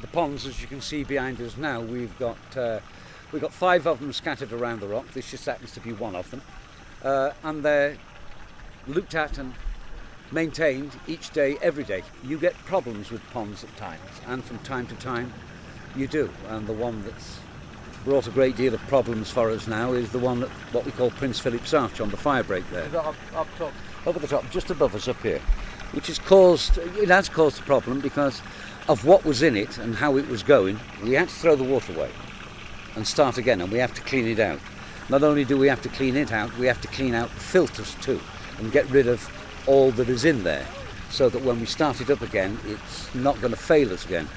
The ponds, as you can see behind us now, we've got 5 of them scattered around the rock. This just happens to be one of them, and they're looked at and maintained each day, every day. You get problems with ponds at times, and from time to time you do. And the one that's brought a great deal of problems for us now is the one at what we call Prince Philip's Arch on the fire break there. Is that up top? Up at the top, just above us up here, which has caused a problem because of what was in it and how it was going. We had to throw the water away and start again, and we have to clean it out. Not only do we have to clean it out, we have to clean out the filters too and get rid of all that is in there, so that when we start it up again, it's not going to fail us again.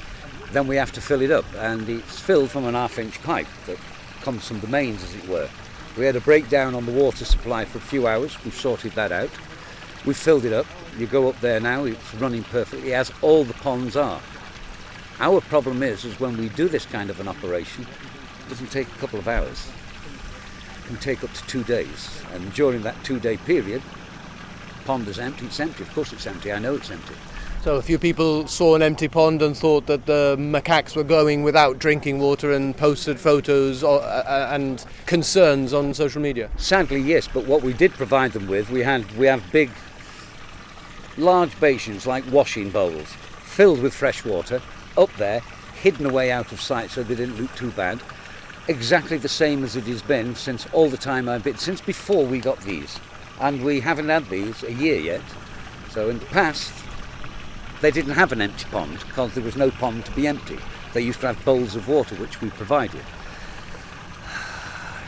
Then we have to fill it up, and it's filled from an 1/2-inch pipe that comes from the mains, as it were. We had a breakdown on the water supply for a few hours. We've sorted that out. We've filled it up. You go up there now, it's running perfectly, as all the ponds are. Our problem is when we do this kind of an operation, it doesn't take a couple of hours. It can take up to 2 days, and during that 2-day period, pond is empty. It's empty. Of course it's empty. I know it's empty. So a few people saw an empty pond and thought that the macaques were going without drinking water and posted photos and concerns on social media. Sadly, yes, but what we did provide them with, we have big, large basins like washing bowls, filled with fresh water, up there, hidden away out of sight so they didn't look too bad. Exactly the same as it has been since all the time since before we got these. And we haven't had these a year yet. So in the past, they didn't have an empty pond because there was no pond to be empty. They used to have bowls of water, which we provided.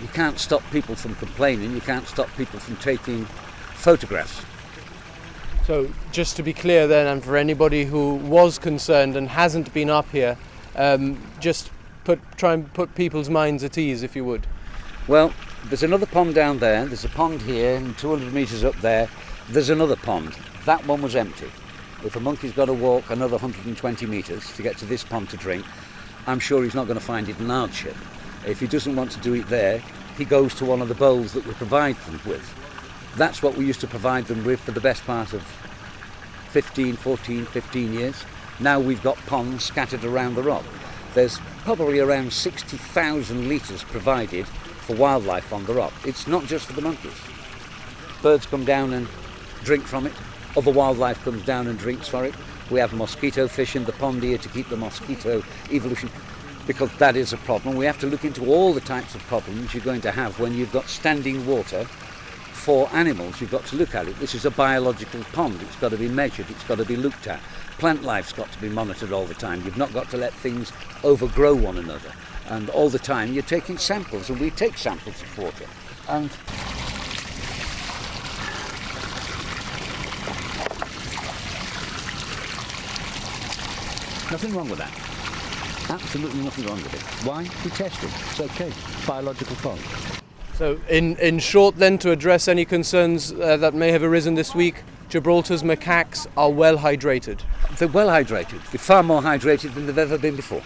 You can't stop people from complaining. You can't stop people from taking photographs. So just to be clear then, and for anybody who was concerned and hasn't been up here, just try and put people's minds at ease, if you would. Well, there's another pond down there. There's a pond here, and 200 metres up there, there's another pond. That one was empty. If a monkey's got to walk another 120 metres to get to this pond to drink, I'm sure he's not going to find it in hardship. If he doesn't want to do it there, he goes to one of the bowls that we provide them with. That's what we used to provide them with for the best part of 15 years. Now we've got ponds scattered around the rock. There's probably around 60,000 litres provided for wildlife on the rock. It's not just for the monkeys. Birds come down and drink from it. Other wildlife comes down and drinks for it. We have mosquito fish in the pond here to keep the mosquito evolution, because that is a problem. We have to look into all the types of problems you're going to have when you've got standing water for animals. You've got to look at it. This is a biological pond. It's got to be measured. It's got to be looked at. Plant life's got to be monitored all the time. You've not got to let things overgrow one another. And all the time you're taking samples, and we take samples of water. And nothing wrong with that. Absolutely nothing wrong with it. Why? We test it. It's okay. Biological pond. So in short then, to address any concerns that may have arisen this week, Gibraltar's macaques are well hydrated. They're well hydrated. They're far more hydrated than they've ever been before.